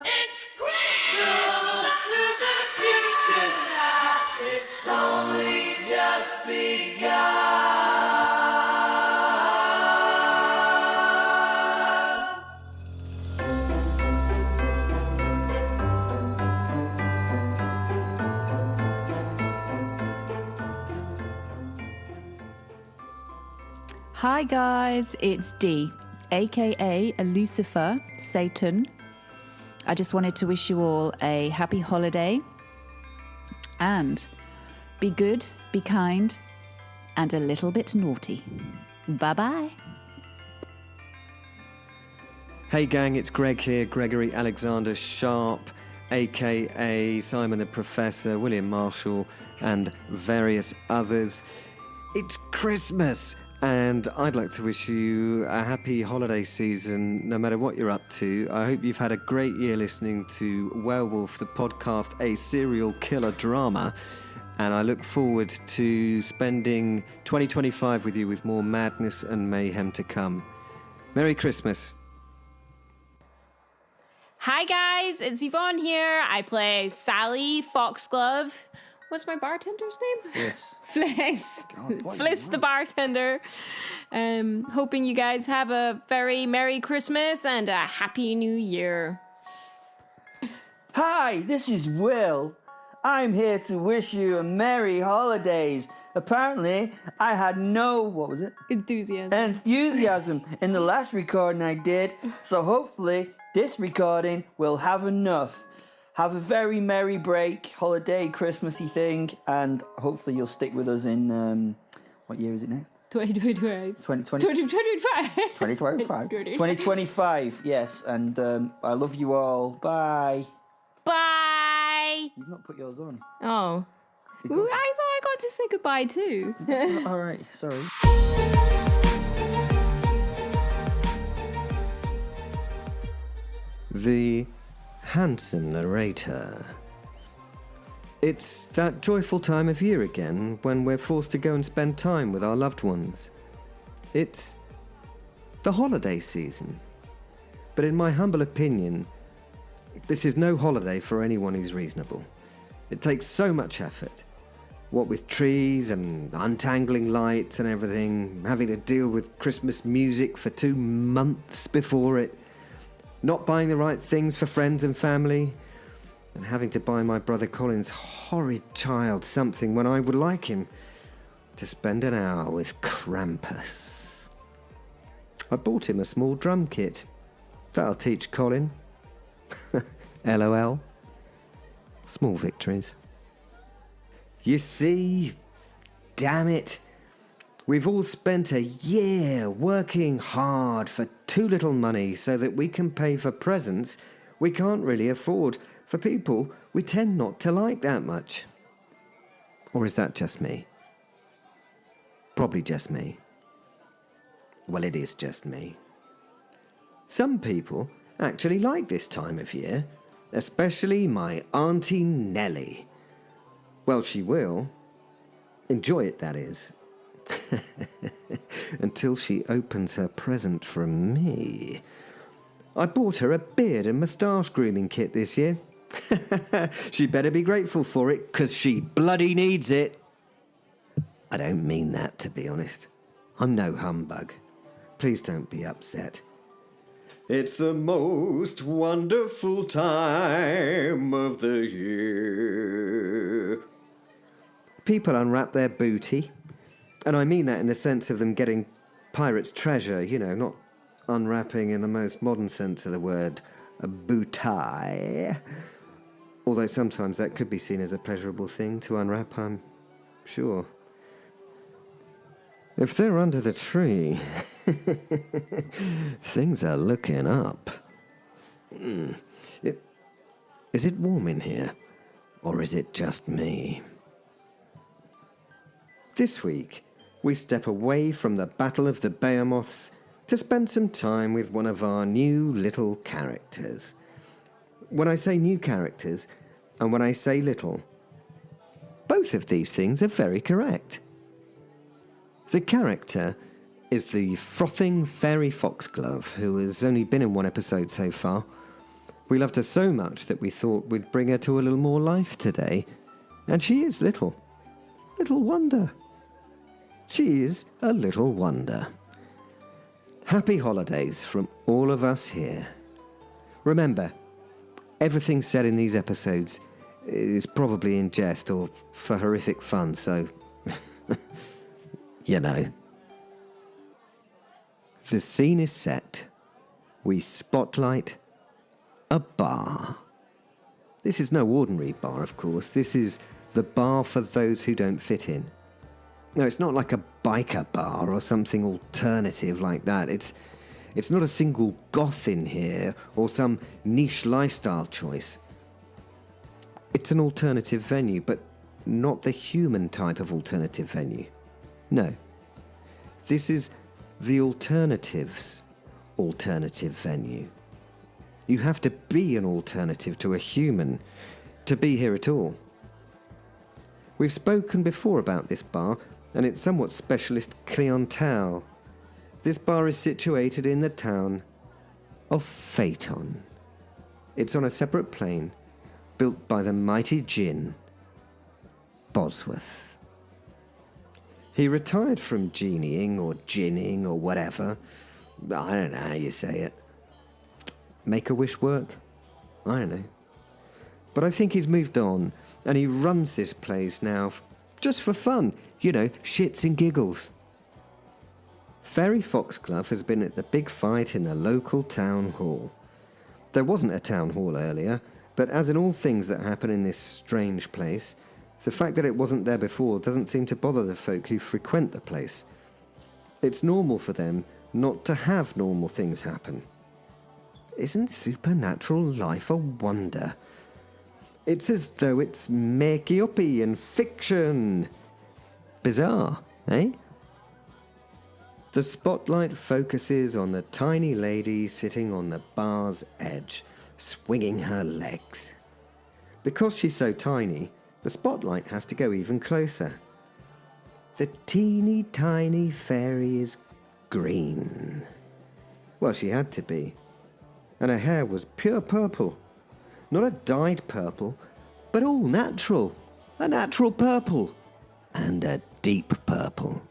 It's Christmas to the future now. It's only just begun. Hi guys, it's Dee, aka Lucifer, Satan. I just wanted to wish you all a happy holiday and be good, be kind, and a little bit naughty. Bye-bye. Hey gang, it's Greg here, Gregory Alexander Sharp, aka Simon the Professor, William Marshall, and various others. It's Christmas, and I'd like to wish you a happy holiday season, no matter what you're up to. I hope you've had a great year listening to Werewolf, the podcast, a serial killer drama, and I look forward to spending 2025 with you with more madness and mayhem to come. Merry Christmas. Hi guys, it's Yvonne here. I play Sally Foxglove. What's my bartender's name? Fliss. Fliss the bartender. Hoping you guys have a very Merry Christmas and a Happy New Year. Hi, this is Will. I'm here to wish you a Merry Holidays. Apparently, I had no, enthusiasm in the last recording I did, so hopefully this recording will have enough. Have a very merry break, holiday, Christmassy thing, and hopefully you'll stick with us in, what year is it next? 2025. 2025, yes, and I love you all. Bye. Bye. You've not put yours on. Oh. Ooh, I thought I got to say goodbye too. All right, sorry. The handsome narrator. It's that joyful time of year again when we're forced to go and spend time with our loved ones. It's the holiday season. But in my humble opinion, this is no holiday for anyone who's reasonable. It takes so much effort. What with trees and untangling lights and everything, having to deal with Christmas music for 2 months before it, not buying the right things for friends and family, and having to buy my brother Colin's horrid child something when I would like him to spend an hour with Krampus. I bought him a small drum kit. That'll teach Colin. LOL. Small victories. You see, damn it, we've all spent a year working hard for too little money so that we can pay for presents we can't really afford for people we tend not to like that much. Or is that just me? Probably just me. Well, it is just me. Some people actually like this time of year, especially my Auntie Nellie. Well, she will. Enjoy it, that is. Until she opens her present from me. I bought her a beard and moustache grooming kit this year. She better be grateful for it, 'cause she bloody needs it. I don't mean that, to be honest. I'm no humbug. Please don't be upset. It's the most wonderful time of the year. People unwrap their booty. And I mean that in the sense of them getting pirate's treasure, you know, not unwrapping in the most modern sense of the word, a booty. Although sometimes that could be seen as a pleasurable thing to unwrap, I'm sure. If they're under the tree, things are looking up. Is it warm in here? Or is it just me? This week, we step away from the Battle of the Behemoths to spend some time with one of our new little characters. When I say new characters, and when I say little, both of these things are very correct. The character is the frothing fairy Foxglove, who has only been in one episode so far, We loved her so much that we thought we'd bring her to a little more life today. And she is little. Little wonder. She is a little wonder. Happy holidays from all of us here. Remember, everything said in these episodes is probably in jest or for horrific fun, so, you know. The scene is set. We spotlight a bar. This is no ordinary bar, of course. This is the bar for those who don't fit in. No, it's not like a biker bar or something alternative like that. It's not a single goth in here or some niche lifestyle choice. It's an alternative venue, but not the human type of alternative venue. No. This is the alternative's alternative venue. You have to be an alternative to a human to be here at all. We've spoken before about this bar and its somewhat specialist clientele. This bar is situated in the town of Phaeton. It's on a separate plane, built by the mighty Djinn, Bosworth. He retired from genieing or ginning or whatever. I don't know how you say it. Make-A-Wish work? I don't know. But I think he's moved on, and he runs this place now just for fun. You know, shits and giggles. Fairy Foxglove has been at the big fight in the local town hall. There wasn't a town hall earlier, but as in all things that happen in this strange place, the fact that it wasn't there before doesn't seem to bother the folk who frequent the place. It's normal for them not to have normal things happen. Isn't supernatural life a wonder? It's as though it's makey-uppy and fiction. Bizarre, eh? The spotlight focuses on the tiny lady sitting on the bar's edge, swinging her legs. Because she's so tiny, the spotlight has to go even closer. The teeny tiny fairy is green. Well, she had to be. And her hair was pure purple. Not a dyed purple, but all natural. A natural purple. And a deep purple.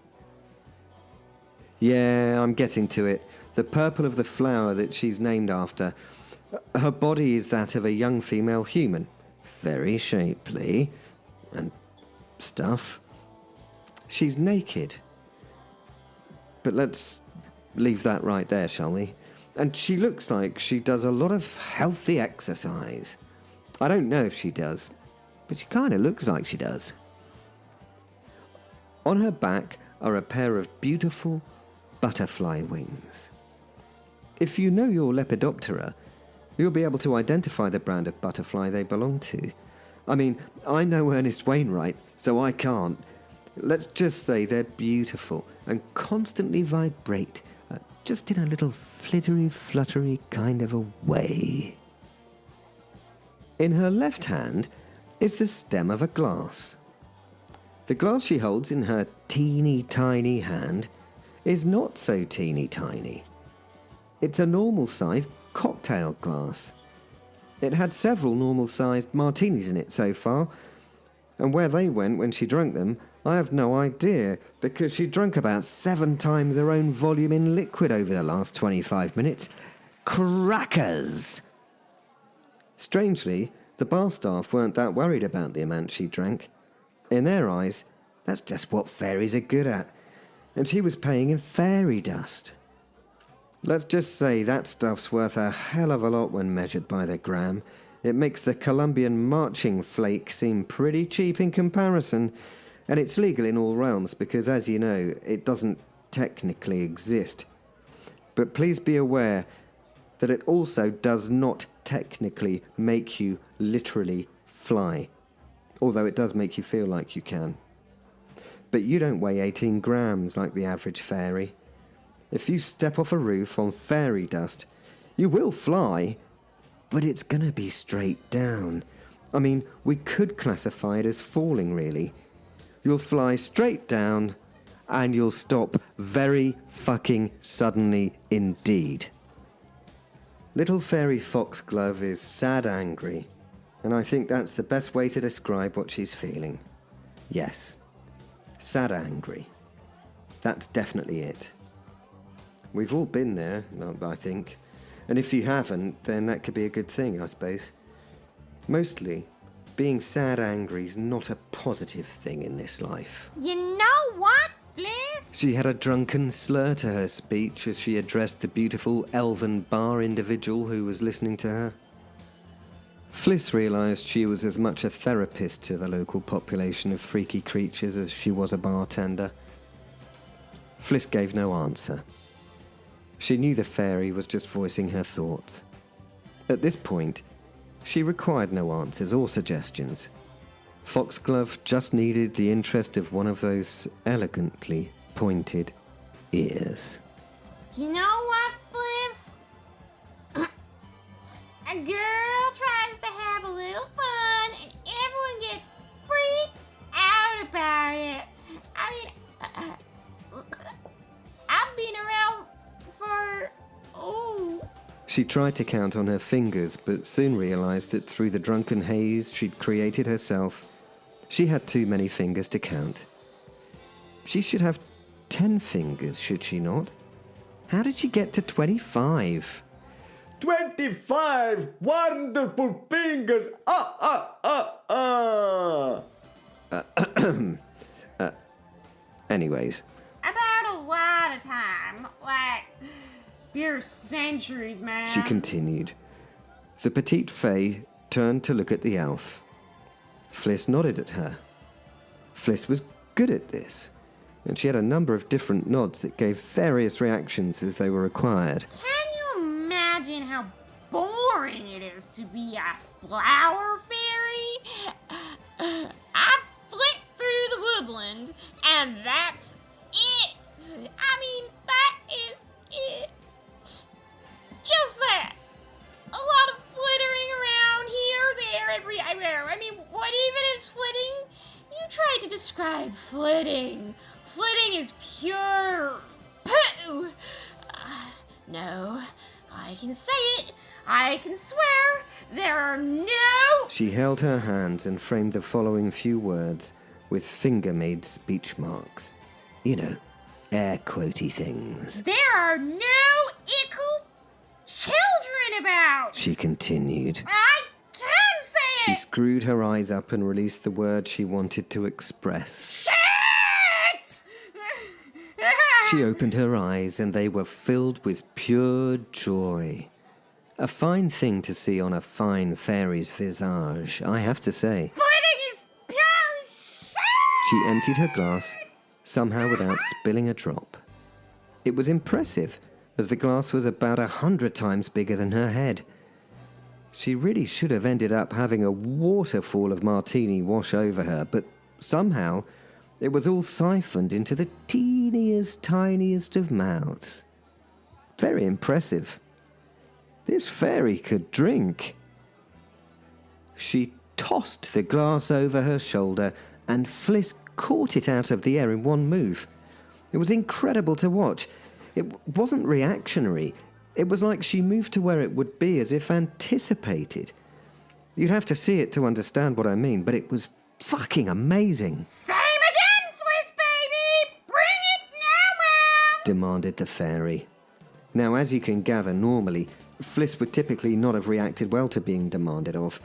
Yeah, I'm getting to it. The purple of the flower that she's named after. Her body is that of a young female human. Very shapely. And stuff. She's naked. But let's leave that right there, shall we? And she looks like she does a lot of healthy exercise. I don't know if she does, but she kind of looks like she does. On her back are a pair of beautiful butterfly wings. If you know your Lepidoptera, you'll be able to identify the brand of butterfly they belong to. I mean, I'm no Ernest Wainwright, so I can't. Let's just say they're beautiful and constantly vibrate, just in a little flittery, fluttery kind of a way. In her left hand is the stem of a glass. The glass she holds in her teeny tiny hand is not so teeny tiny. It's a normal-sized cocktail glass. It had several normal-sized martinis in it so far, and where they went when she drank them, I have no idea, because she drank about 7 times her own volume in liquid over the last 25 minutes. Crackers! Strangely, the bar staff weren't that worried about the amount she drank. In their eyes, that's just what fairies are good at, and she was paying in fairy dust. Let's just say that stuff's worth a hell of a lot when measured by the gram. It makes the Colombian marching flake seem pretty cheap in comparison, and it's legal in all realms because, as you know, it doesn't technically exist. But please be aware that it also does not technically make you literally fly, although it does make you feel like you can. But you don't weigh 18 grams like the average fairy. If you step off a roof on fairy dust, you will fly, but it's gonna be straight down. I mean, we could classify it as falling, really. You'll fly straight down, and you'll stop very fucking suddenly indeed. Little fairy Foxglove is sad angry, and I think that's the best way to describe what she's feeling. Yes, sad angry. That's definitely it. We've all been there, I think, and if you haven't, then that could be a good thing, I suppose. Mostly, being sad angry is not a positive thing in this life. You know what, Fliss? She had a drunken slur to her speech as she addressed the beautiful elven bar individual who was listening to her. Fliss realised she was as much a therapist to the local population of freaky creatures as she was a bartender. Fliss gave no answer. She knew the fairy was just voicing her thoughts. At this point, she required no answers or suggestions. Foxglove just needed the interest of one of those elegantly pointed ears. Do you know what, Fliss? A girl tries to have a little fun and everyone gets freaked out about it. I mean, I've been around for, She tried to count on her fingers, but soon realised that through the drunken haze she'd created herself, she had too many fingers to count. She should have 10 fingers, should she not? How did she get to 25? 25 wonderful fingers! Anyways, about a lot of time. Like, you're centuries, man. she continued. The petite fée turned to look at the elf. Fliss nodded at her. Fliss was good at this, and she had a number of different nods that gave various reactions as they were required. Can you imagine how boring it is to be a flower fairy? I flit through the woodland, and that's it. I mean, that is it. Just that. A lot of flittering around here, there, everywhere. I mean, what even is flitting? You tried to describe flitting. Flitting is pure poo. No, I can say it. I can swear there are no... She held her hands and framed the following few words with finger-made speech marks. You know, air quotey things. There are no ickle children about. She continued. I can say She it. screwed her eyes up and released the word she wanted to express. Shit! She opened her eyes and they were filled with pure joy. A fine thing to see on a fine fairy's visage, I have to say. Flitting is pure shit! She emptied her glass, somehow without spilling a drop. It was impressive, as the glass was about 100 times bigger than her head. She really should have ended up having a waterfall of martini wash over her, but somehow it was all siphoned into the teeniest, tiniest of mouths. Very impressive. This fairy could drink. She tossed the glass over her shoulder, and Fliss caught it out of the air in one move. It was incredible to watch. It wasn't reactionary. It was like she moved to where it would be as if anticipated. You'd have to see it to understand what I mean, but it was fucking amazing. Same again, Fliss baby! Bring it now, ma'am! Demanded the fairy. Now, as you can gather, normally, Fliss would typically not have reacted well to being demanded of.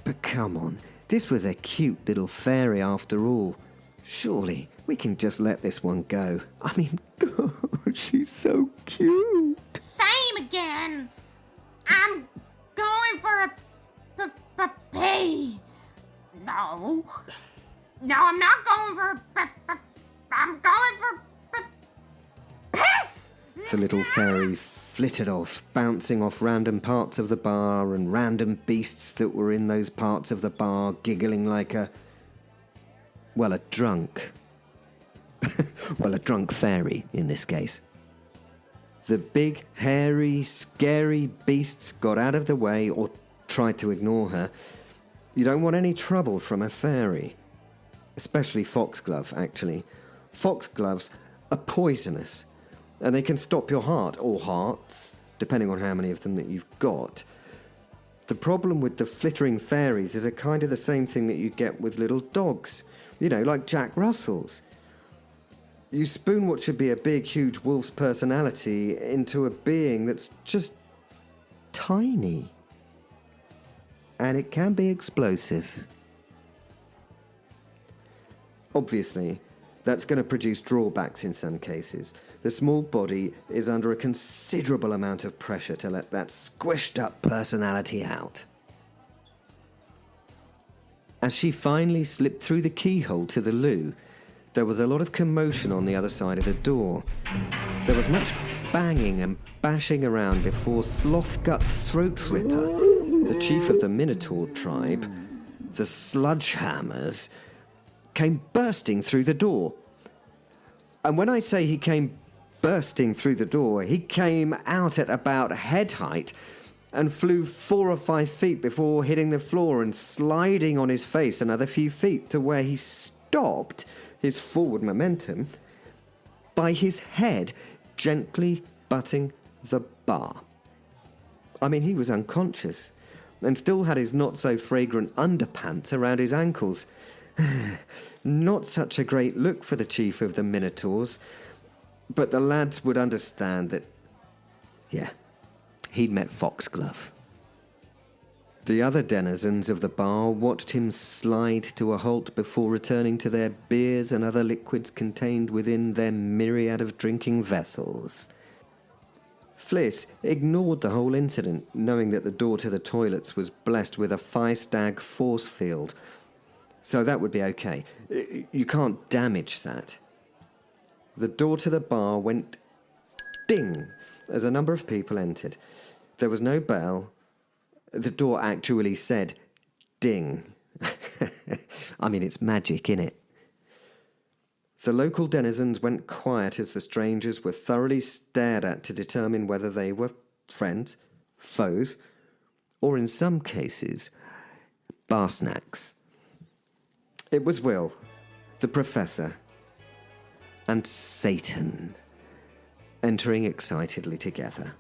But come on, this was a cute little fairy after all. Surely, we can just let this one go. I mean, God, she's so cute. Same again. I'm going for a pee. No. No, I'm not going for I'm going for piss. The little fairy flitted off, bouncing off random parts of the bar and random beasts that were in those parts of the bar, giggling like a drunk. Well, a drunk fairy, in this case. The big, hairy, scary beasts got out of the way or tried to ignore her. You don't want any trouble from a fairy. Especially Foxglove, actually. Foxgloves are poisonous, and they can stop your heart, or hearts, depending on how many of them that you've got. The problem with the flittering fairies is a kind of the same thing that you get with little dogs, like Jack Russells. You spoon what should be a big, huge wolf's personality into a being that's just tiny. And it can be explosive. Obviously, that's going to produce drawbacks in some cases. The small body is under a considerable amount of pressure to let that squished up personality out. As she finally slipped through the keyhole to the loo, there was a lot of commotion on the other side of the door. There was much banging and bashing around before Slothgut Throatripper, the chief of the Minotaur tribe, the Sludgehammers, came bursting through the door. And when I say he came bursting through the door, he came out at about head height and flew 4 or 5 feet before hitting the floor and sliding on his face another few feet to where he stopped his forward momentum by his head gently butting the bar. I mean, he was unconscious and still had his not-so-fragrant underpants around his ankles. Not such a great look for the chief of the Minotaurs, but the lads would understand that, he'd met Foxglove. The other denizens of the bar watched him slide to a halt before returning to their beers and other liquids contained within their myriad of drinking vessels. Fliss ignored the whole incident, knowing that the door to the toilets was blessed with a 5-stag force field, so that would be okay. You can't damage that. The door to the bar went ding as a number of people entered. There was no bell. The door actually said ding. I mean, it's magic, innit? The local denizens went quiet as the strangers were thoroughly stared at to determine whether they were friends, foes, or in some cases, bar snacks. It was Will, the professor, and Satan entering excitedly together.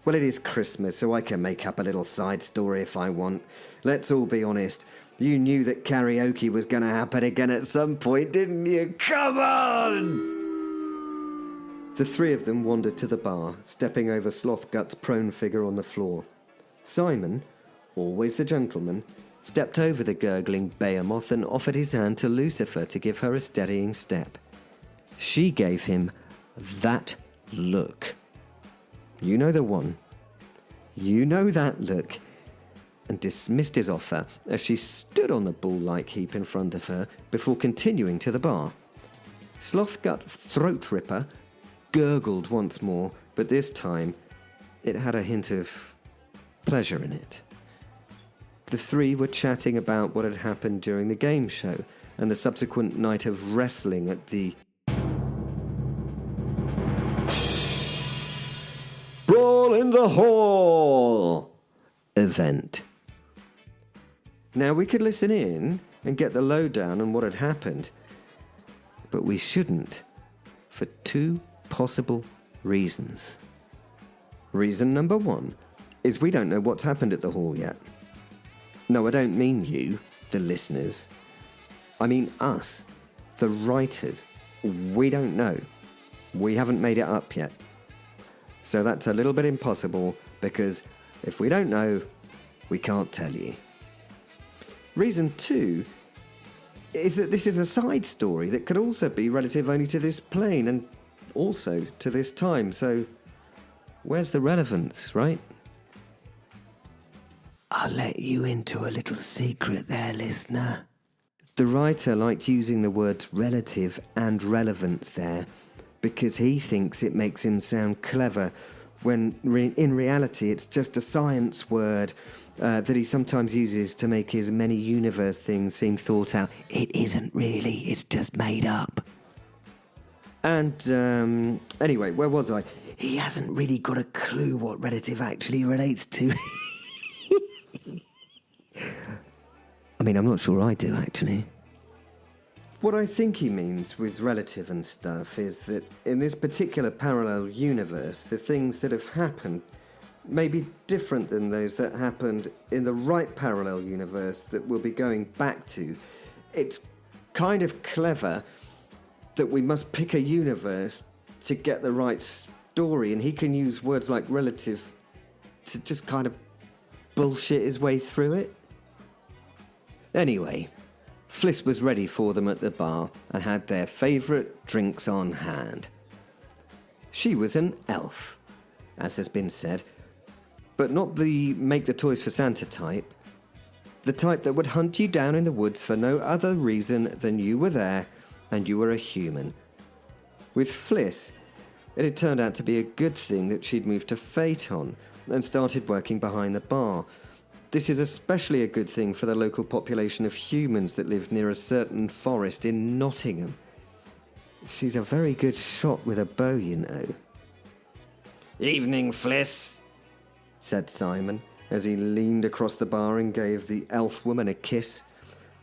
Well, it is Christmas, so I can make up a little side story if I want. Let's all be honest. You knew that karaoke was going to happen again at some point, didn't you? Come on! The three of them wandered to the bar, stepping over Slothgut's prone figure on the floor. Simon, always the gentleman, stepped over the gurgling behemoth and offered his hand to Lucifer to give her a steadying step. She gave him that look. You know the one. You know that look. And dismissed his offer as she stood on the bull-like heap in front of her before continuing to the bar. Slothgut Throatripper gurgled once more, but this time it had a hint of pleasure in it. The three were chatting about what had happened during the game show and the subsequent night of wrestling at the Brawl in the Hall event. Now, we could listen in and get the lowdown on what had happened, but we shouldn't, for 2 possible reasons. Reason number 1 is we don't know what's happened at the hall yet. No, I don't mean you, the listeners. I mean us, the writers. We don't know. We haven't made it up yet. So that's a little bit impossible, because if we don't know, we can't tell you. Reason 2 is that this is a side story that could also be relative only to this plane and also to this time, so where's the relevance, right? I'll let you into a little secret there, listener. The writer liked using the words relative and relevance there because he thinks it makes him sound clever when in reality it's just a science word that he sometimes uses to make his many universe things seem thought out. It isn't really, it's just made up. And anyway, where was I? He hasn't really got a clue what relative actually relates to. I mean, I'm not sure I do, actually. What I think he means with relative and stuff is that in this particular parallel universe, the things that have happened may be different than those that happened in the right parallel universe that we'll be going back to. It's kind of clever that we must pick a universe to get the right story, and he can use words like relative to just kind of bullshit his way through it. Anyway, Fliss was ready for them at the bar and had their favourite drinks on hand. She was an elf, as has been said, but not the make the toys for Santa type. The type that would hunt you down in the woods for no other reason than you were there and you were a human. With Fliss, it had turned out to be a good thing that she'd moved to Phaeton and started working behind the bar. This is especially a good thing for the local population of humans that live near a certain forest in Nottingham. She's a very good shot with a bow, you know. "Evening, Fliss," said Simon, as he leaned across the bar and gave the elf woman a kiss.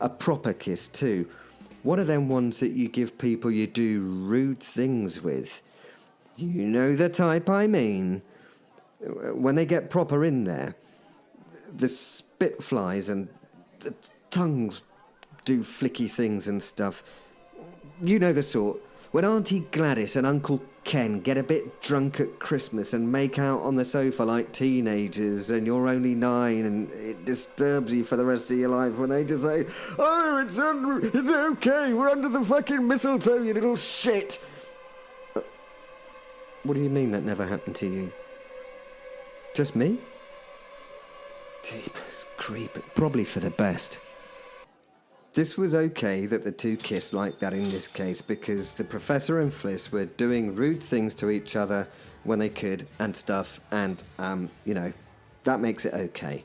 A proper kiss, too. One of them ones that you give people you do rude things with. You know the type I mean. When they get proper in there, the spit flies and the tongues do flicky things and stuff. You know the sort. When Auntie Gladys and Uncle Ken get a bit drunk at Christmas and make out on the sofa like teenagers and you're only 9 and it disturbs you for the rest of your life when they just say, "Oh, it's okay, we're under the fucking mistletoe, you little shit." What do you mean that never happened to you? Just me? Jeepers creep, probably for the best. This was okay that the two kissed like that in this case because the Professor and Fliss were doing rude things to each other when they could and stuff, and, that makes it okay.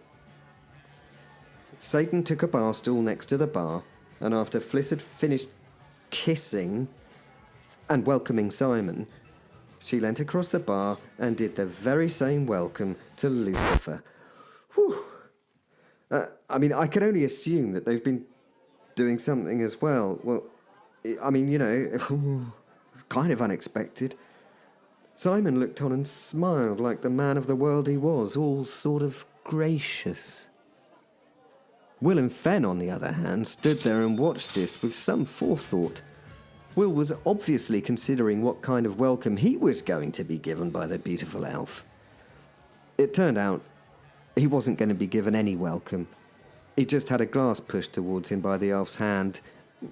Satan took a bar stool next to the bar, and after Fliss had finished kissing and welcoming Simon, she leant across the bar and did the very same welcome to Lucifer. Whew. I can only assume that they've been doing something as well. Well, it's kind of unexpected. Simon looked on and smiled like the man of the world he was, all sort of gracious. Will and Fen, on the other hand, stood there and watched this with some forethought. Will was obviously considering what kind of welcome he was going to be given by the beautiful elf. It turned out he wasn't going to be given any welcome. He just had a glass pushed towards him by the elf's hand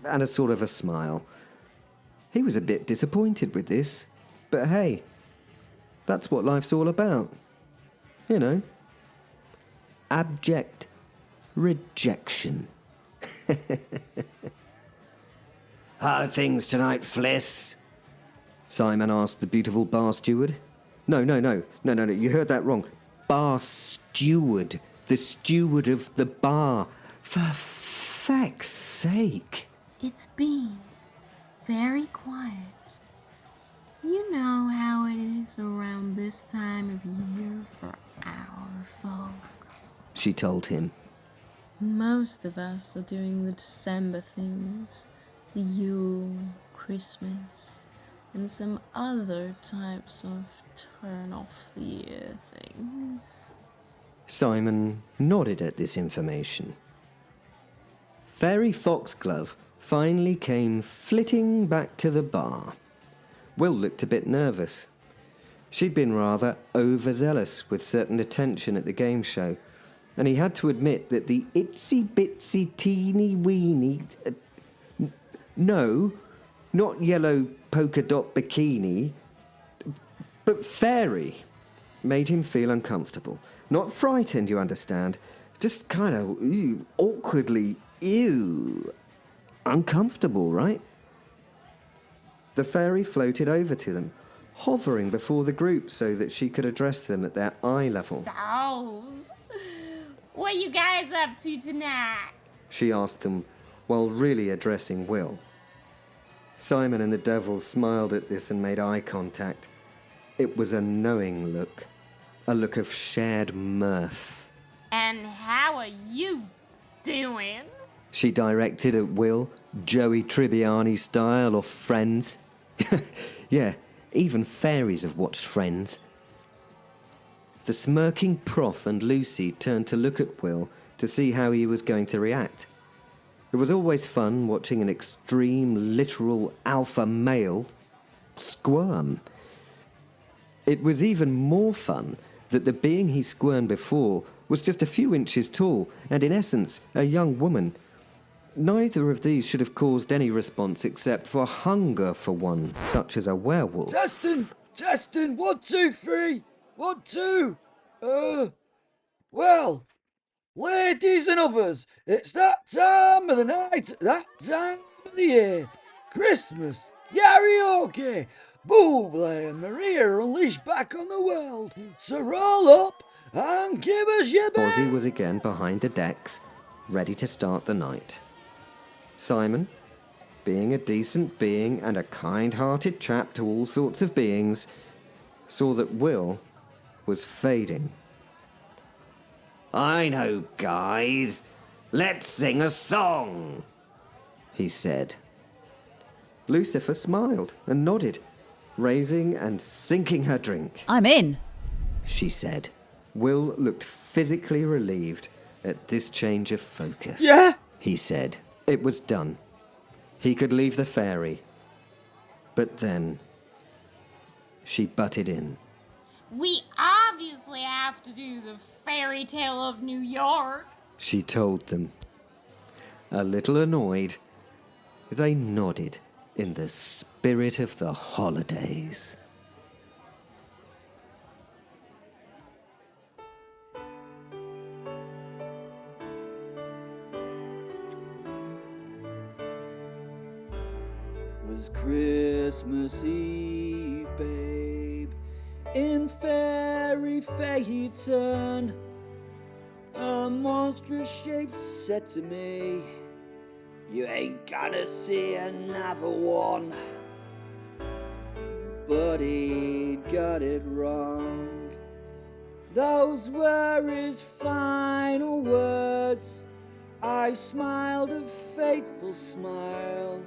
and a sort of a smile. He was a bit disappointed with this, but hey, that's what life's all about. You know, abject rejection. "How are things tonight, Fliss?" Simon asked the beautiful bar steward. No, you heard that wrong. Bar steward. The steward of the bar. For feck's sake. It's been very quiet. You know how it is around this time of year for our folk. She told him. Most of us are doing the December things. The Yule, Christmas, and some other types of turn-off-the-year things. Simon nodded at this information. Fairy Foxglove finally came flitting back to the bar. Will looked a bit nervous. She'd been rather overzealous with certain attention at the game show, and he had to admit that the itsy-bitsy teeny-weeny... no, not yellow polka dot bikini, but fairy, made him feel uncomfortable. Not frightened, you understand, just kind of awkwardly, uncomfortable, right? The fairy floated over to them, hovering before the group so that she could address them at their eye level. So, what you guys up to tonight? She asked them while really addressing Will. Simon and the devils smiled at this and made eye contact. It was a knowing look, a look of shared mirth. And how are you doing? she directed at Will, Joey Tribbiani style, or Friends. Yeah, even fairies have watched Friends. The smirking prof and Lucy turned to look at Will to see how he was going to react. It was always fun watching an extreme, literal alpha male squirm. It was even more fun that the being he squirmed before was just a few inches tall and, in essence, a young woman. Neither of these should have caused any response except for hunger for one, such as a werewolf. Testing, 1, 2, 3, 1, 2. Well, ladies and others, it's that time of the night, that time of the year. Christmas, karaoke, Buble and Maria are unleashed back on the world. So roll up and give us your best. Ozzy was again behind the decks, ready to start the night. Simon, being a decent being and a kind-hearted chap to all sorts of beings, saw that Will was fading. I know, guys. Let's sing a song, he said. Lucifer smiled and nodded, raising and sinking her drink. I'm in. She said. Will looked physically relieved at this change of focus. Yeah? He said. It was done. He could leave the fairy. But then she butted in. We obviously have to do the fairy tale of New York. She told them. A little annoyed, they nodded in the spirit of the holidays. It was Christmas Eve, babe, in fairy Phaeton. A monstrous shape said to me, you ain't gonna see another one. But he'd got it wrong. Those were his final words. I smiled a fateful smile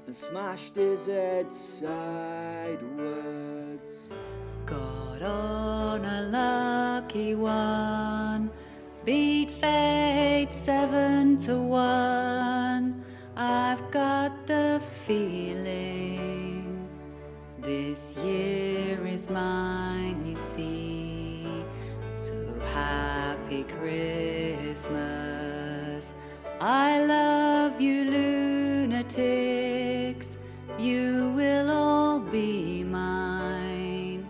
and smashed his head sidewards. Got on a lucky one, beat fate 7-1. I've got the feeling this year is mine, you see. So happy Christmas. I love you, lunatics. You will all be mine.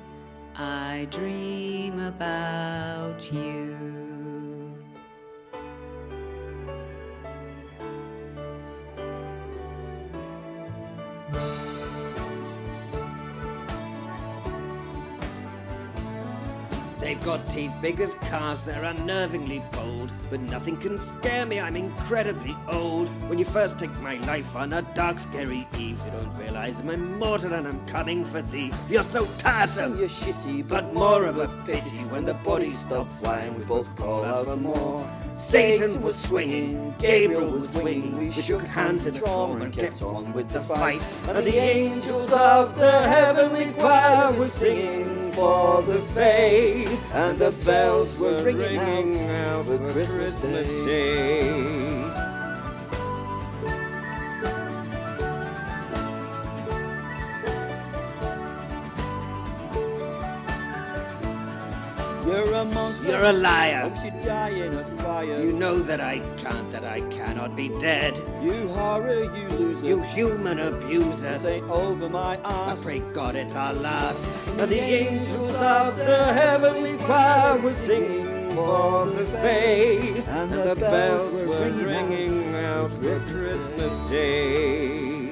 I dream about you. They've got teeth big as cars, they're unnervingly bold. But nothing can scare me, I'm incredibly old. When you first take my life on a dark, scary eve, you don't realize I'm immortal and I'm coming for thee. You're so tiresome, You're shitty, but more of a pity. When the bodies stop flying, we both call out for more. Satan was swinging, Gabriel was winging. We shook hands in a trauma and kept on with the fight. And the angels of the heavenly choir were singing for the faith, and the bells were ringing out for Christmas Day. You're a monster. You're a liar. You should die in a fire. You know that I can't, that I cannot be dead. You horror, you loser. You human abuser. This ain't over my I arse. pray God it's our last. And the angels of the heavenly choir were singing for the faith, and the bells were ringing out for Christmas Day.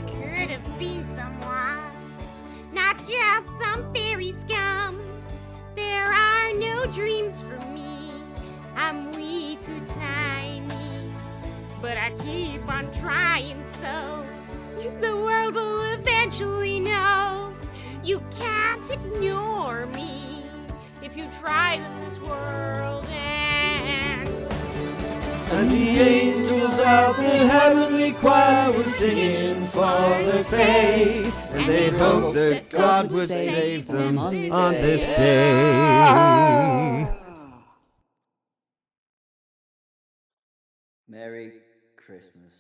Could have been someone, not just some fairy scum. There are no dreams for me, I'm way too tiny. But I keep on trying, so the world will eventually eventually know you can't ignore me if you try, then this world ends. And the angels of the heavenly choir were singing for their faith, and they hoped that God would save them on this day. Merry Christmas.